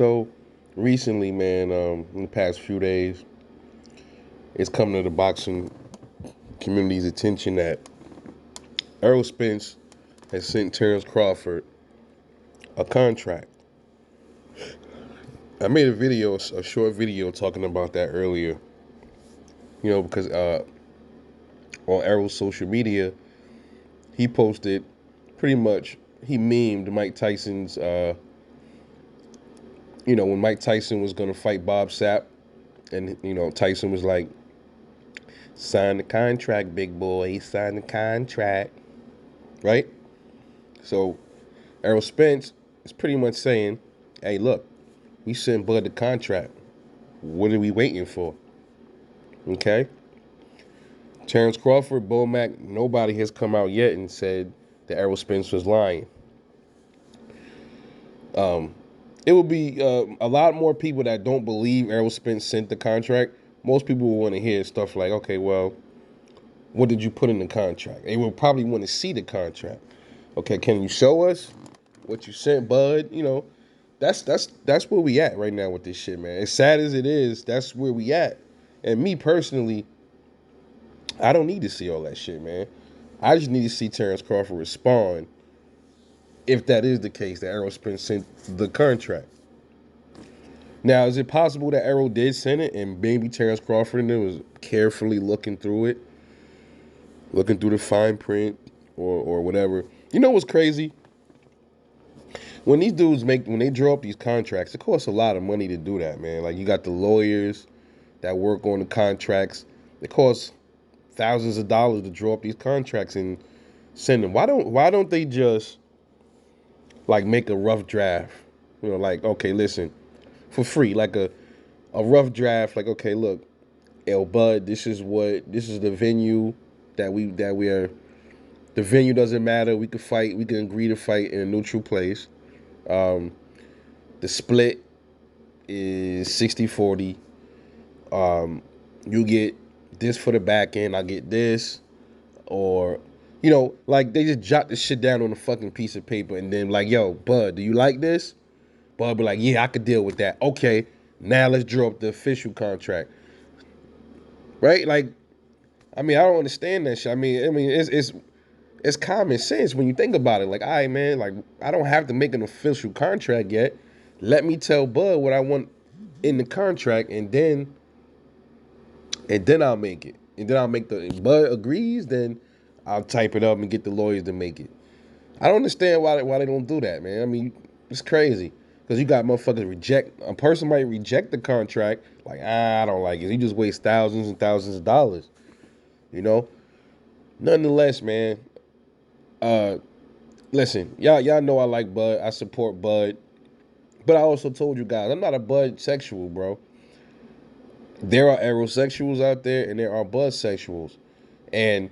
So recently, man, in the past few days, it's come to the boxing community's attention that Errol Spence has sent Terence Crawford a contract. I made a short video talking about that earlier. Because on Errol's social media, he posted pretty much he memed Mike Tyson's. When Mike Tyson was gonna fight Bob Sapp, and Tyson was like, "Sign the contract, big boy. Sign the contract." Right? So Errol Spence is pretty much saying, "Hey, look, we sent Bud the contract. What are we waiting for?" Okay? Terence Crawford, Bo Mack, nobody has come out yet and said that Errol Spence was lying. It would be a lot more people that don't believe Errol Spence sent the contract. Most people will want to hear stuff like, "Okay, well, what did you put in the contract?" They will probably want to see the contract. "Okay, can you show us what you sent, Bud?" That's where we at right now with this shit, man. As sad as it is, that's where we at. And me personally, I don't need to see all that shit, man. I just need to see Terence Crawford respond if that is the case, that Errol Spence sent the contract. Now, is it possible that Errol did send it and maybe Terence Crawford and it was carefully looking through it, looking through the fine print or whatever? You know what's crazy? When these dudes when they draw up these contracts, it costs a lot of money to do that, man. Like, you got the lawyers that work on the contracts. It costs thousands of dollars to draw up these contracts and send them. Why don't they just like make a rough draft? Like, okay, listen, for free, like a rough draft, like, okay, look, Bud, this is the venue that we are. The venue doesn't matter. We could fight. We can agree to fight in a neutral place. Um, the split is 60-40. You get this for the back end. I get this, or like they just jot this shit down on a fucking piece of paper, and then like, "Yo, Bud, do you like this?" Bud be like, "Yeah, I could deal with that." Okay, now let's draw up the official contract, right? Like, I mean, I don't understand that shit. I mean, it's common sense when you think about it. Like, all right, man, like, I don't have to make an official contract yet. Let me tell Bud what I want in the contract, and then I'll make it. And then I'll make if Bud agrees, then I'll type it up and get the lawyers to make it. I don't understand why they don't do that, man. I mean, it's crazy. Because you got motherfuckers a person might reject the contract, like, I don't like it. You just waste thousands and thousands of dollars, you know? Nonetheless, man, uh, listen, y'all know I like Bud. I support Bud. But I also told you guys, I'm not a Bud sexual, bro. There are aerosexuals out there and there are Bud sexuals. And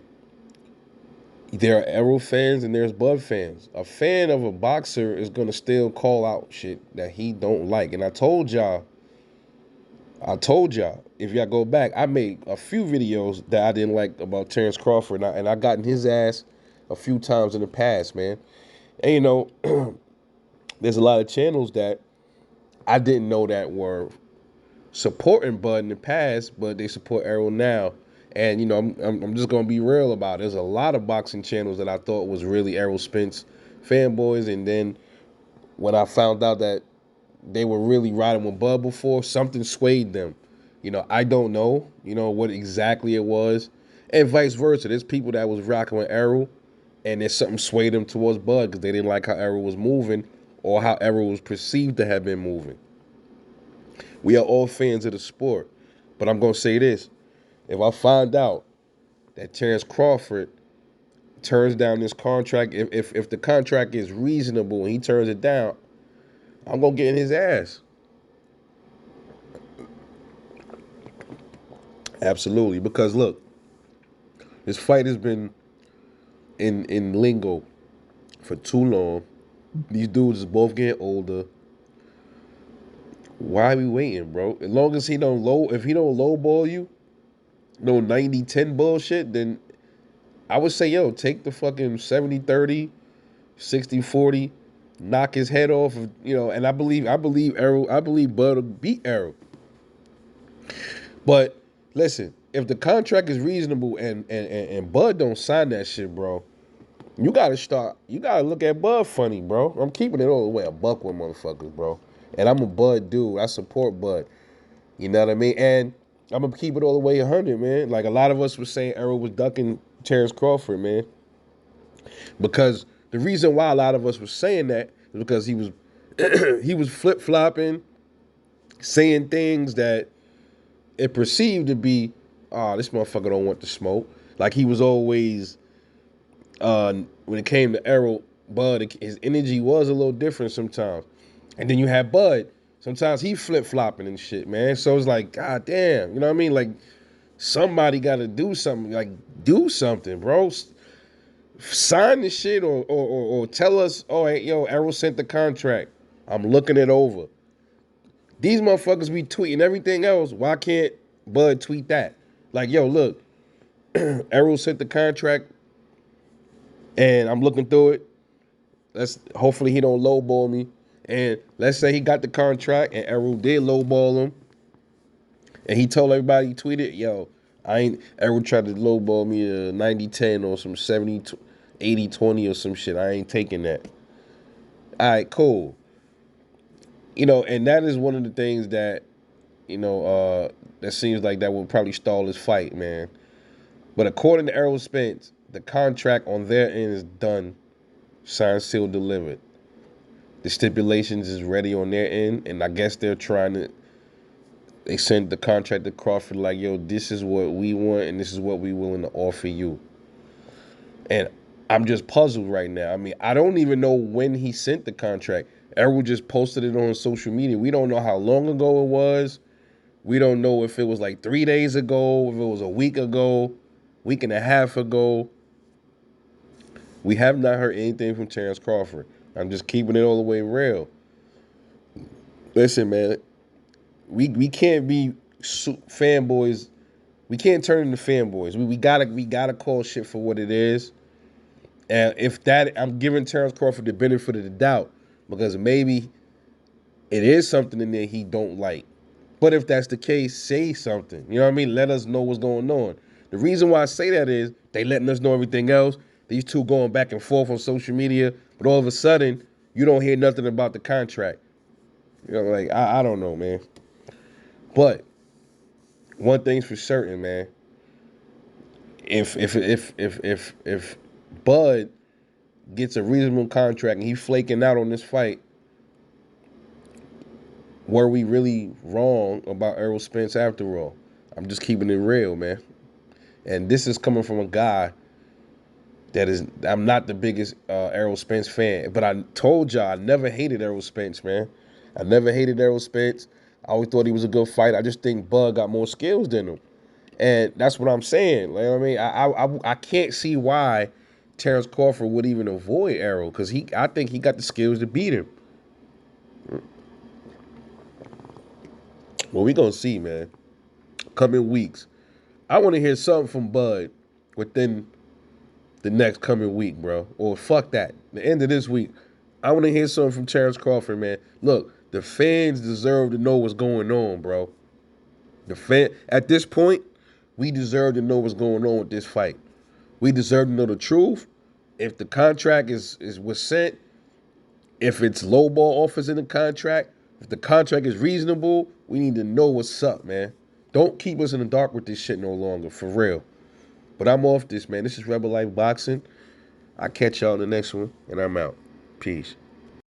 there are Errol fans and there's Bud fans. A fan of a boxer is gonna still call out shit that he don't like. And I told y'all, if y'all go back, I made a few videos that I didn't like about Terence Crawford, and I got in his ass a few times in the past, man. And there's a lot of channels that I didn't know that were supporting Bud in the past, but they support Errol now. And I'm just gonna be real about it. There's a lot of boxing channels that I thought was really Errol Spence fanboys, and then when I found out that they were really riding with Bud before, something swayed them. I don't know, what exactly it was, and vice versa. There's people that was rocking with Errol, and there's something swayed them towards Bud because they didn't like how Errol was moving or how Errol was perceived to have been moving. We are all fans of the sport, but I'm gonna say this: if I find out that Terence Crawford turns down this contract, if the contract is reasonable and he turns it down, I'm gonna get in his ass. Absolutely, because look, this fight has been in lingo for too long. These dudes is both getting older. Why are we waiting, bro? As long as if he don't lowball you, no 90-10 bullshit, then I would say, yo, take the fucking 70-30, 60-40. knock his head off, and I believe Errol, I believe Bud will beat Errol. But listen, if the contract is reasonable and Bud don't sign that shit, bro, you gotta look at Bud funny, bro. I'm keeping it all the way a buck with motherfuckers, bro. And I'm a Bud dude. I support Bud. You know what I mean? And I'm gonna keep it all the way 100, man. Like a lot of us were saying Errol was ducking Terence Crawford, man. Because the reason why a lot of us were saying that is because he was he was flip flopping, saying things that it perceived to be, oh, this motherfucker don't want the smoke. Like he was always, when it came to Errol, Bud, his energy was a little different sometimes. And then you had Bud. Sometimes he flip flopping and shit, man. So it's like, god damn, you know what I mean? Like somebody got to do something. Like do something, bro. Sign the shit or tell us, oh, hey, yo, Errol sent the contract. I'm looking it over. These motherfuckers be tweeting everything else. Why can't Bud tweet that? Like, yo, look, Errol sent the contract and I'm looking through it. Hopefully he don't lowball me. And let's say he got the contract and Errol did lowball him. And he told everybody, he tweeted, yo, Errol tried to lowball me a 90-10 or some 70-80-20 or some shit. I ain't taking that. All right, cool. And that is one of the things that, that seems like that would probably stall his fight, man. But according to Errol Spence, the contract on their end is done, signed, sealed, delivered. The stipulations is ready on their end, and I guess they sent the contract to Crawford like, yo, this is what we want, and this is what we willing to offer you. And I'm just puzzled right now. I mean, I don't even know when he sent the contract. Errol just posted it on social media. We don't know how long ago it was. We don't know if it was like 3 days ago, if it was a week ago, week and a half ago. We have not heard anything from Terence Crawford. I'm just keeping it all the way real. Listen, man, we can't be fanboys. We can't turn into fanboys. We gotta call shit for what it is. And if that, I'm giving Terence Crawford the benefit of the doubt because maybe it is something in there he don't like. But if that's the case, say something. You know what I mean? Let us know what's going on. The reason why I say that is they letting us know everything else. These two going back and forth on social media, but all of a sudden you don't hear nothing about the contract. Like I don't know, man. But one thing's for certain, man. If Bud gets a reasonable contract and he's flaking out on this fight, were we really wrong about Errol Spence after all? I'm just keeping it real, man. And this is coming from a guy I'm not the biggest Errol Spence fan, but I told y'all I never hated Errol Spence, man. I never hated Errol Spence. I always thought he was a good fighter. I just think Bud got more skills than him. And that's what I'm saying. Like, I mean, I can't see why Terence Crawford would even avoid Errol because I think he got the skills to beat him. Well, we gonna see, man. Coming weeks, I want to hear something from Bud within the next coming week, bro. Or fuck that. The end of this week, I want to hear something from Terence Crawford, man. Look, the fans deserve to know what's going on, bro. At this point, we deserve to know what's going on with this fight. We deserve to know the truth. If the contract was sent, if it's lowball offers in the contract, if the contract is reasonable, we need to know what's up, man. Don't keep us in the dark with this shit no longer, for real. But I'm off this, man. This is Rebel Life Boxing. I'll catch y'all in the next one, and I'm out. Peace.